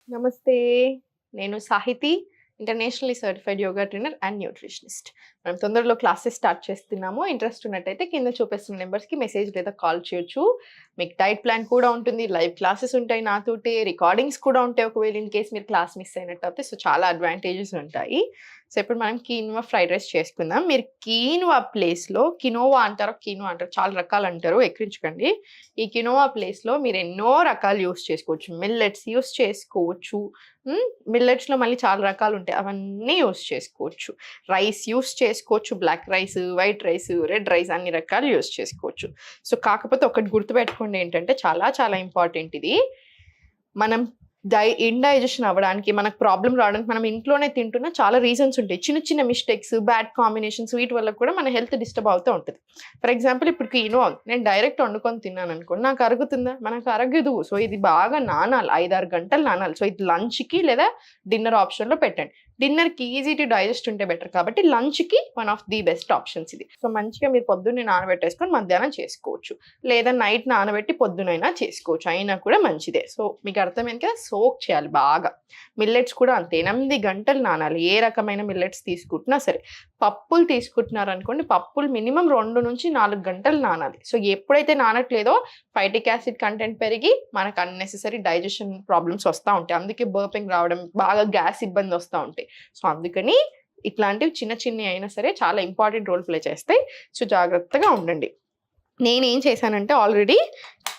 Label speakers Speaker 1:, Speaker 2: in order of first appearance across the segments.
Speaker 1: నమస్తే. నేను Sahithi, internationally certified yoga trainer and nutritionist. మనం తొందరలో క్లాసెస్ స్టార్ట్ చేస్తున్నాము. ఇంట్రెస్ట్ ఉన్నట్టయితే కింద చూపిస్తున్న నెంబర్స్‌కి మెసేజ్ లేదా కాల్ చేయొచ్చు. మీకు డైట్ ప్లాన్ కూడా ఉంటుంది. లైవ్ క్లాసెస్ ఉంటాయి నాతోటి. రికార్డింగ్స్ కూడా ఉంటాయి. ఒకవేళ ఇన్ కేస్ మీరు క్లాస్ మిస్ అయినట్టయితే సో, చాలా అడ్వాంటేజెస్ ఉంటాయి. సో, ఇప్పుడు మనం కీన్వా ఫ్రైడ్ రైస్ చేసుకుందాం. మీరు కీన్వా ప్లేస్‌లో కినోవా అంటారో, కీన్వా అంటారో చాలా రకాలంటారు. ఎక్కిరించకండి. ఈ కినోవా ప్లేస్‌లో మీరు ఎన్నో రకాలు యూజ్ చేసుకోవచ్చు. మిల్లెట్స్ యూజ్ చేసుకోవచ్చు. మిల్లెట్స్‌లో మళ్ళీ చాలా రకాలుంటాయి. అవన్నీ యూజ్ చేసుకోవచ్చు. రైస్ యూజ్ చేసుకోవచ్చు. Black rice, white rice, red rice అన్ని రకాలు యూజ్ చేసుకోవచ్చు. సో, కాకపోతే ఒకటి గుర్తుపెట్టుకోండి ఏంటంటే చాలా చాలా ఇంపార్టెంట్ ఇది. మనం ఇండైజెషన్ అవ్వడానికి, మనకు ప్రాబ్లమ్ రావడానికి మనం ఇంట్లోనే తింటున్న చాలా రీజన్స్ ఉంటాయి. చిన్న చిన్న మిస్టేక్స్, బ్యాడ్ కాంబినేషన్స్ వీటి వల్ల కూడా మన హెల్త్ డిస్టర్బ్ అవుతూ ఉంటది. ఫర్ ఎగ్జాంపుల్ ఇప్పుడు కీనోవా నేను డైరెక్ట్ వండుకొని తిన్నాననుకోండి, నాకు అరుగుతుందా? మనకు అరగదు. సో, ఇది బాగా నానాలి. 5, 6 గంటలు నానాలి. సో, ఇది లంచ్‌కి లేదా డిన్నర్ ఆప్షన్‌లో పెట్టండి. డిన్నర్‌కి ఈజీ టు డైజెస్ట్ ఉంటే బెటర్ కాబట్టి లంచ్‌కి one of the best options ఇది. సో, మంచిగా మీరు పొద్దున్నే నానబెట్టేసుకొని మధ్యాహ్నం చేసుకోవచ్చు. లేదా నైట్ నానబెట్టి పొద్దునైనా చేసుకోవచ్చు. అయినా కూడా మంచిదే. సో, మీకు అర్థమైంది కదా! సోక్ చేయాలి బాగా. మిల్లెట్స్ కూడా అంతే 8 గంటలు నానాలి. ఏ రకమైన మిల్లెట్స్ తీసుకుంటున్నా సరే. పప్పులు తీసుకుంటున్నారనుకోండి, పప్పులు మినిమమ్ 2-4 గంటలు నానాలి. సో, ఎప్పుడైతే నానట్లేదో ఫైటిక్ యాసిడ్ కంటెంట్ పెరిగి మనకు అన్నెసెసరీ డైజెషన్ ప్రాబ్లమ్స్ వస్తా ఉంటాయి. అందుకే బర్పింగ్ రావడం, బాగా గ్యాస్ ఇబ్బంది వస్తా ఉంటాయి. సో, అందుకని ఇట్లాంటివి చిన్న చిన్నవి అయినా సరే చాలా ఇంపార్టెంట్ రోల్ ప్లే చేస్తాయి. సో, జాగ్రత్తగా ఉండండి. నేనేం చేశానంటే ఆల్రెడీ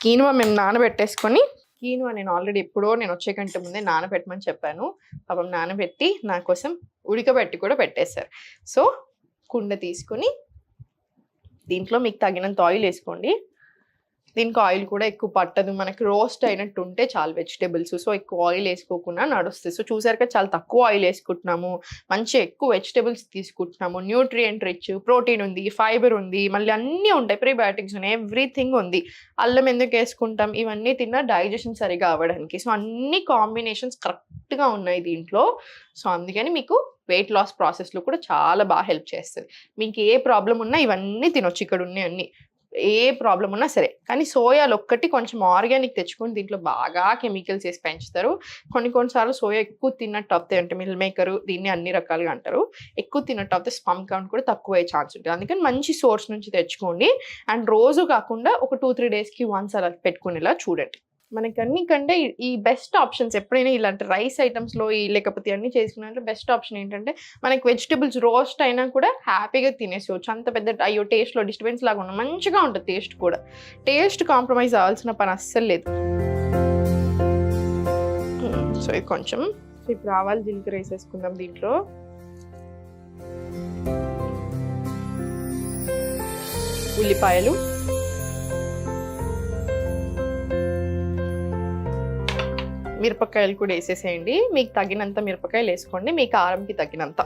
Speaker 1: కీనువా మేము నానబెట్టేసుకొని కీనువా నేను ఆల్రెడీ ఎప్పుడో నేను వచ్చే కంటే ముందే నానబెట్టమని చెప్పాను. పాపం నానబెట్టి నా కోసం ఉడకబెట్టి కూడా పెట్టేశారు. సో, కుండ తీసుకొని దీంట్లో మీకు తగినంత ఆయిల్ వేసుకోండి. దీనికి ఆయిల్ కూడా ఎక్కువ పట్టదు. మనకి రోస్ట్ అయినట్టు ఉంటే చాలు వెజిటబుల్స్. సో, ఎక్కువ ఆయిల్ వేసుకోకుండా నడుస్తుంది. సో, చూసారు కదా చాలా తక్కువ ఆయిల్ వేసుకుంటున్నాము. మంచి ఎక్కువ వెజిటబుల్స్ తీసుకుంటున్నాము. న్యూట్రియంట్ రిచ్, ప్రోటీన్ ఉంది, ఫైబర్ ఉంది, మళ్ళీ అన్నీ ఉంటాయి. ప్రీబయోటిక్స్ ఉన్నాయి, ఎవ్రీథింగ్ ఉంది. అల్లం ఎందుకు వేసుకుంటాం? ఇవన్నీ తిన్నా డైజెషన్ సరిగా అవ్వడానికి. సో, అన్ని కాంబినేషన్స్ కరెక్ట్‌గా ఉన్నాయి దీంట్లో. సో, అందుకని మీకు వెయిట్ లాస్ ప్రాసెస్‌లో కూడా చాలా బాగా హెల్ప్ చేస్తది. మీకు ఏ ప్రాబ్లమ్ ఉన్నా ఇవన్నీ తినొచ్చు ఇక్కడ ఉన్నాయి అన్నీ. ఏ ప్రాబ్లమ్ ఉన్నా సరే. కానీ సోయాలు ఒక్కటి కొంచెం ఆర్గానిక్ తెచ్చుకొని దీంట్లో బాగా కెమికల్స్ వేసి పెంచుతారు. కొన్ని సార్లు సోయా ఎక్కువ తిన్నట్టు అవుతాయి. అంటే మిల్ మేకరు దీన్ని అన్ని రకాలుగా అంటారు. ఎక్కువ తిన్నట్టు అవుతే స్పర్మ్ కౌంట్ కూడా తక్కువ అయ్యే ఛాన్స్ ఉంటుంది. అందుకని మంచి సోర్స్ నుంచి తెచ్చుకోండి. అండ్ రోజు కాకుండా ఒక 2-3 డేస్‌కి వన్స్ అలా పెట్టుకునేలా చూడండి. మనకి అన్నికంటే ఈ బెస్ట్ ఆప్షన్స్ ఎప్పుడైనా ఇలాంటి రైస్ ఐటమ్స్‌లో లేకపోతే అన్నీ చేసుకున్న బెస్ట్ ఆప్షన్ ఏంటంటే మనకి వెజిటబుల్స్ రోస్ట్ అయినా కూడా హ్యాపీగా తినేసేయొచ్చు. అంత పెద్ద అయ్యో టేస్ట్‌లో డిస్టర్బెన్స్ లాగా ఉన్న మంచిగా ఉంటుంది టేస్ట్ కూడా. టేస్ట్ కాంప్రమైజ్ అవ్వాల్సిన పని అస్సలు లేదు. సో, ఇది కొంచెం ఇప్పుడు ఆవాలు, జీలకర్ర వేసేసుకుందాం దీంట్లో. ఉల్లిపాయలు, మిరపకాయలు కూడా వేసేసేయండి. మీకు తగినంత మిరపకాయలు వేసుకోండి. మీ కారంకి తగినంత.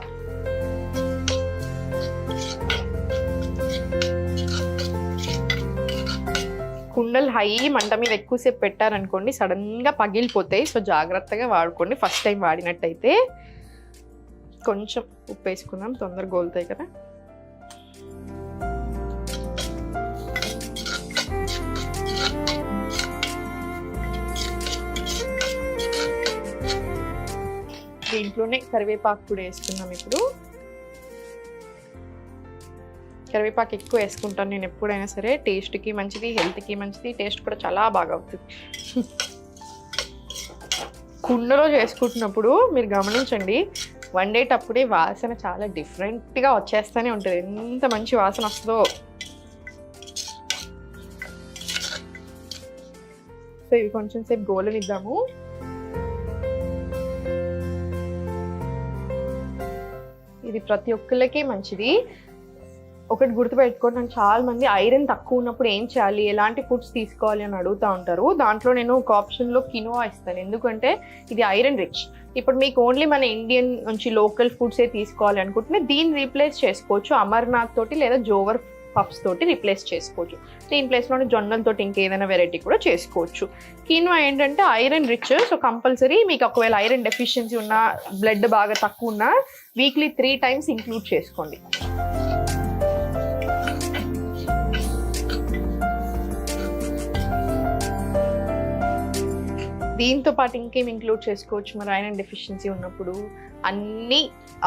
Speaker 1: కుండలు హై మంట మీద ఎక్కువసేపు పెట్టారనుకోండి సడన్గా పగిలిపోతాయి. సో, జాగ్రత్తగా వాడుకోండి. ఫస్ట్ టైం వాడినట్టయితే కొంచెం ఉప్పు వేసుకుందాం, తొందరగా గోలుతాయి కదా. దీంట్లోనే కరివేపాకు కూడా వేసుకుందాం ఇప్పుడు. కరివేపాకు ఎక్కువ వేసుకుంటాను నేను ఎప్పుడైనా సరే. టేస్ట్‌కి మంచిది, హెల్త్‌కి మంచిది, టేస్ట్ కూడా చాలా బాగా అవుతుంది. కుండలో చేసుకుంటున్నప్పుడు మీరు గమనించండి, వండేటప్పుడే వాసన చాలా డిఫరెంట్‌గా వచ్చేస్తూనే ఉంటుంది. ఎంత మంచి వాసన వస్తుందో. సో, ఇవి కొంచెం సేపు గోలనిద్దాము. ఇది ప్రతి ఒక్కళ్ళకి మంచిది. ఒకటి గుర్తుపెట్టుకోండి, నాకు చాలా మంది ఐరన్ తక్కువ ఉన్నప్పుడు ఏం చేయాలి, ఎలాంటి ఫుడ్స్ తీసుకోవాలి అని అడుగుతూ ఉంటారు. దాంట్లో నేను ఒక ఆప్షన్లో కినోవా ఇస్తాను. ఎందుకంటే ఇది ఐరన్ రిచ్. ఇప్పుడు మీకు ఓన్లీ మన ఇండియన్ నుంచి లోకల్ ఫుడ్సే తీసుకోవాలి అనుకుంటే దీన్ని రీప్లేస్ చేసుకోవచ్చు అమర్నాథ్ తోటి లేదా జోవర్ పఫ్స్ తోటి రీప్లేస్ చేసుకోవచ్చు. దీని ప్లేస్లోనే జొన్నలతో ఇంకేదైనా వెరైటీ కూడా చేసుకోవచ్చు. కీన్వా ఏంటంటే ఐరన్ రిచ్. సో, కంపల్సరీ మీకు ఒకవేళ ఐరన్ డెఫిషియన్సీ ఉన్నా, బ్లడ్ బాగా తక్కువ ఉన్నా వీక్లీ 3 టైమ్స్ ఇంక్లూడ్ చేసుకోండి. దీంతో పాటు ఇంకేం ఇంక్లూడ్ చేసుకోవచ్చు మరి ఐరన్ డెఫిషియన్సీ ఉన్నప్పుడు? అన్ని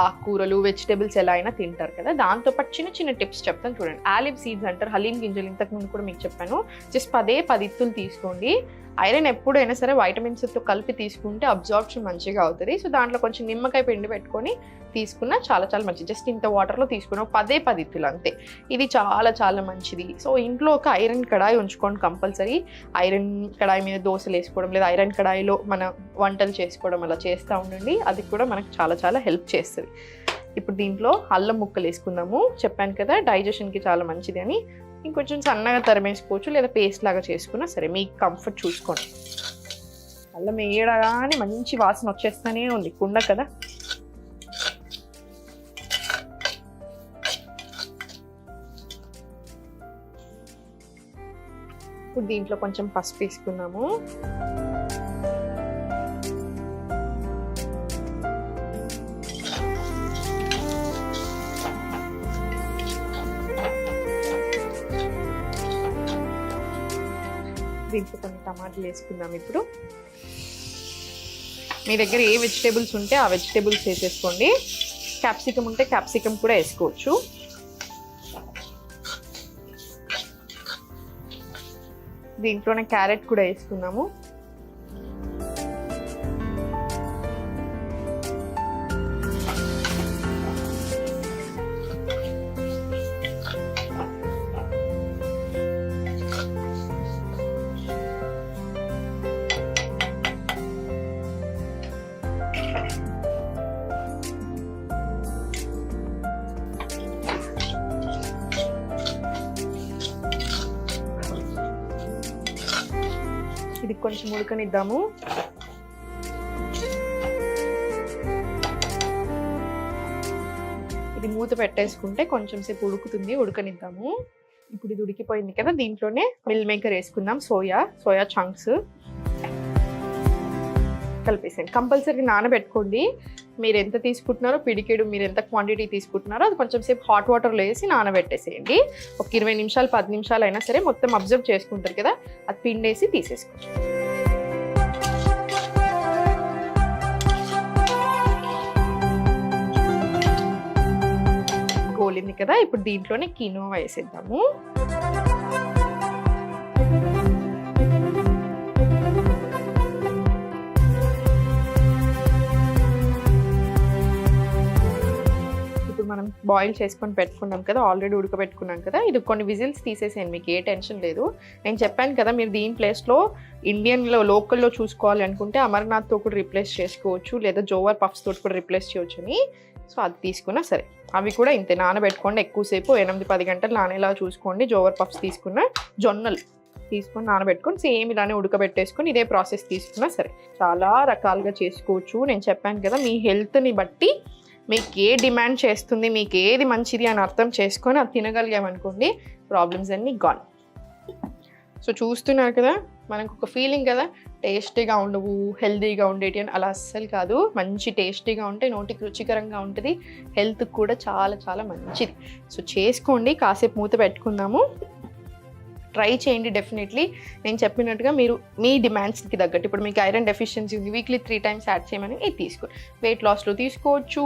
Speaker 1: ఆకుకూరలు, వెజిటేబుల్స్ ఎలా అయినా తింటారు కదా, దాంతోపాటు చిన్న చిన్న టిప్స్ చెప్తాను చూడండి. ఆలివ్ సీడ్స్ అంటారు, హలీం గింజలు, ఇంతకు ముందు కూడా మీకు చెప్పాను. జస్ట్ 10 ఇత్తులు తీసుకోండి. ఐరన్ ఎప్పుడైనా సరే వైటమిన్స్తో కలిపి తీసుకుంటే అబ్జార్ప్షన్ మంచిగా అవుతుంది. సో దాంట్లో కొంచెం నిమ్మకాయ పిండి పెట్టుకొని తీసుకున్నా చాలా చాలా మంచిది. జస్ట్ ఇంత వాటర్లో తీసుకున్న 10 ఇత్తులు అంతే. ఇది చాలా చాలా మంచిది. సో ఇంట్లో ఒక ఐరన్ కడాయి ఉంచుకోండి కంపల్సరీ. ఐరన్ కడాయి మీద దోశలు వేసుకోవడం లేదా ఐరన్ కడాయిలో మన వంటలు చేసుకోవడం అలా చేస్తూ ఉండండి. అది కూడా మనకు చాలా చాలా హెల్ప్ చేస్తుంది. ఇప్పుడు దీంట్లో అల్లం ముక్కలు వేసుకుందాము. చెప్పాను కదా డైజెషన్కి చాలా మంచిది అని. ఇంకొంచెం సన్నగా తరిమేసుకోవచ్చు లేదా పేస్ట్ లాగా చేసుకున్నా సరే, మీకు కంఫర్ట్ చూసుకోండి. అల్లం వేయడగానే మంచి వాసన వచ్చేస్తూనే ఉంది, కుండ కదా. ఇప్పుడు దీంట్లో కొంచెం పసుపు వేసుకున్నాము. దీంట్లో కొన్ని టమాటాలు వేసుకుందాం. ఇప్పుడు మీ దగ్గర ఏ వెజిటేబుల్స్ ఉంటే ఆ వెజిటేబుల్స్ వేసేసుకోండి. క్యాప్సికమ్ ఉంటే క్యాప్సికమ్ కూడా వేసుకోవచ్చు. దీంట్లోనే క్యారెట్ కూడా వేసుకున్నాము. ఇది కొంచెం ఉడకనిద్దాము. ఇది మూత పెట్టేసుకుంటే కొంచెం సేపు ఉడుకుతుంది, ఉడకనిద్దాము. ఇప్పుడు ఇది ఉడికిపోయింది కదా, దీంట్లోనే మిల్ మేకర్ వేసుకుందాం. సోయా చంక్స్ కలిపేసాను. కంపల్సరీ నానబెట్టుకోండి. మీరు ఎంత తీసుకుంటున్నారో పిడికేడు, మీరు ఎంత క్వాంటిటీ తీసుకుంటున్నారో అది కొంచెం సేపు హాట్ వాటర్లో వేసి నానబెట్టేసేయండి. ఒక 20 నిమిషాలు 10 నిమిషాలు అయినా సరే మొత్తం అబ్జర్వ్ చేసుకుంటారు కదా, అది పిండేసి తీసేసుకోండి. గోలింది కదా, ఇప్పుడు దీంట్లోనే కినోవా వేసేద్దాము. మనం బాయిల్ చేసుకొని పెట్టుకున్నాం కదా, ఆల్రెడీ ఉడకబెట్టుకున్నాం కదా, ఇది కొన్ని విజిల్స్ తీసేసేయండి, మీకు ఏ టెన్షన్ లేదు. నేను చెప్పాను కదా, మీరు దీని ప్లేస్లో ఇండియన్లో లోకల్లో చూసుకోవాలి అనుకుంటే అమర్నాథ్తో కూడా రీప్లేస్ చేసుకోవచ్చు, లేదా జోవర్ పఫ్స్ తోటి కూడా రీప్లేస్ చేయవచ్చు అని. సో అది తీసుకున్నా సరే, అవి కూడా ఇంతే నానబెట్టుకోండి. ఎక్కువసేపు 8-10 గంటలు నానేలా చూసుకోండి. జోవర్ పఫ్స్ తీసుకున్న జొన్నలు తీసుకొని నానబెట్టుకొని సేమ్ ఇలానే ఉడకబెట్టేసుకొని ఇదే ప్రాసెస్ తీసుకున్నా సరే, చాలా రకాలుగా చేసుకోవచ్చు. నేను చెప్పాను కదా, మీ హెల్త్ని బట్టి మీకు ఏ డిమాండ్ చేస్తుంది, మీకు ఏది మంచిది అని అర్థం చేసుకొని అది తినగలిగామనుకోండి, ప్రాబ్లమ్స్ అన్నీ గాన్. సో చూస్తున్నారు కదా, మనకు ఒక ఫీలింగ్ కదా, టేస్టీగా ఉండవు, హెల్తీగా ఉండేటి అని. అలా అస్సలు కాదు, మంచి టేస్టీగా ఉంటాయి, నోటికి రుచికరంగా ఉంటుంది, హెల్త్కి కూడా చాలా చాలా మంచిది. సో చేసుకోండి. కాసేపు మూత పెట్టుకుందాము. ట్రై చేయండి డెఫినెట్లీ. నేను చెప్పినట్టుగా మీరు మీ డిమాండ్స్కి తగ్గట్టు, ఇప్పుడు మీకు ఐరన్ డెఫిషియన్సీ ఉంది, వీక్లీ 3 times యాడ్ చేయమని ఇది తీసుకోండి. వెయిట్ లాస్లో తీసుకోవచ్చు,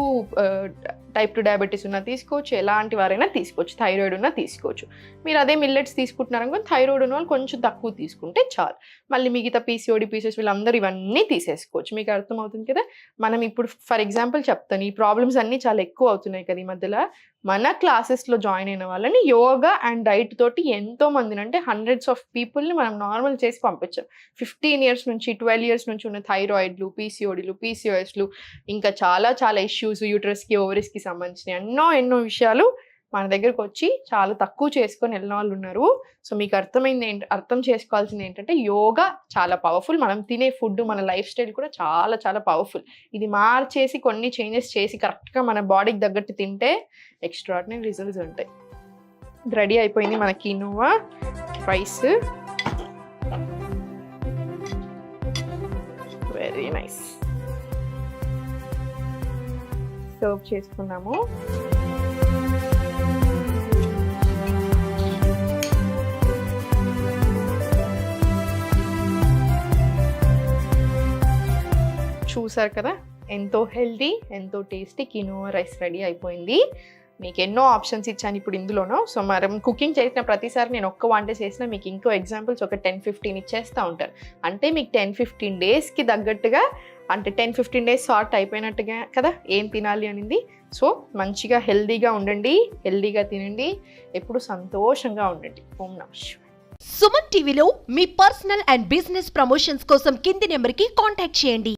Speaker 1: టైప్ 2 డయాబెటీస్ ఉన్నా తీసుకోవచ్చు, ఎలాంటి వారైనా తీసుకోవచ్చు, థైరాయిడ్ ఉన్నా తీసుకోవచ్చు. మీరు అదే మిల్లెట్స్ తీసుకుంటున్నారనుకో, థైరాయిడ్ ఉన్న వాళ్ళు కొంచెం తక్కువ తీసుకుంటే చాలు. మళ్ళీ మిగతా పీసీఓడి పీసెస్ వీళ్ళందరూ ఇవన్నీ తీసేసుకోవచ్చు. మీకు అర్థమవుతుంది కదా. మనం ఇప్పుడు ఫర్ ఎగ్జాంపుల్ చెప్తాను, ఈ ప్రాబ్లమ్స్ అన్నీ చాలా ఎక్కువ అవుతున్నాయి కదా ఈ మధ్యలో. మన క్లాసెస్లో జాయిన్ అయిన వాళ్ళని యోగా అండ్ డైట్ తోటి ఎంతో మందిని, అంటే హండ్రెడ్స్ ఆఫ్ పీపుల్ని మనం నార్మల్ చేసి పంపించాం. 15 years నుంచి 12 years నుంచి ఉన్న థైరాయిడ్లు, పీసీఓడీలు, పీసీఓఎస్లు, ఇంకా చాలా చాలా ఇష్యూస్, యూట్రస్కి ఓవరీస్కి సంబంధించిన ఎన్నో విషయాలు మన దగ్గరకు వచ్చి చాలా తక్కువ చేసుకొని వెళ్ళిన వాళ్ళు ఉన్నారు. సో మీకు అర్థం చేసుకోవాల్సింది ఏంటంటే, యోగా చాలా పవర్ఫుల్. మనం తినే ఫుడ్, మన లైఫ్ స్టైల్ కూడా చాలా చాలా పవర్ఫుల్. ఇది మార్చేసి కొన్ని చేంజెస్ చేసి కరెక్ట్గా మన బాడీకి తగ్గట్టు తింటే ఎక్స్ట్రాడినరీ రిజల్ట్స్ ఉంటాయి. రెడీ అయిపోయింది మన quinoa rice. Very nice. Serve చేసుకున్నాము. చూసారు కదా, ఎంతో హెల్దీ, ఎంతో టేస్టీ కినోవా రైస్ రెడీ అయిపోయింది. మీకు ఎన్నో ఆప్షన్స్ ఇచ్చాను ఇప్పుడు ఇందులోనూ. సో మనం కుకింగ్ చేసిన ప్రతిసారి నేను ఒక్క వంట చేసినా మీకు ఇంకో ఎగ్జాంపుల్స్ ఒక 10-15 ఇచ్చేస్తూ ఉంటారు. అంటే మీకు 10-15 డేస్కి తగ్గట్టుగా, అంటే 10-15 డేస్ సార్ట్ అయిపోయినట్టుగా కదా ఏం తినాలి అనింది. సో మంచిగా హెల్దీగా ఉండండి, హెల్దీగా తినండి, ఎప్పుడు సంతోషంగా ఉండండి. ఓం నమః శివాయ.
Speaker 2: సుమన్ టీవీలో మీ పర్సనల్ అండ్ బిజినెస్ ప్రమోషన్స్ కోసం కింది నెంబర్కి కాంటాక్ట్ చేయండి.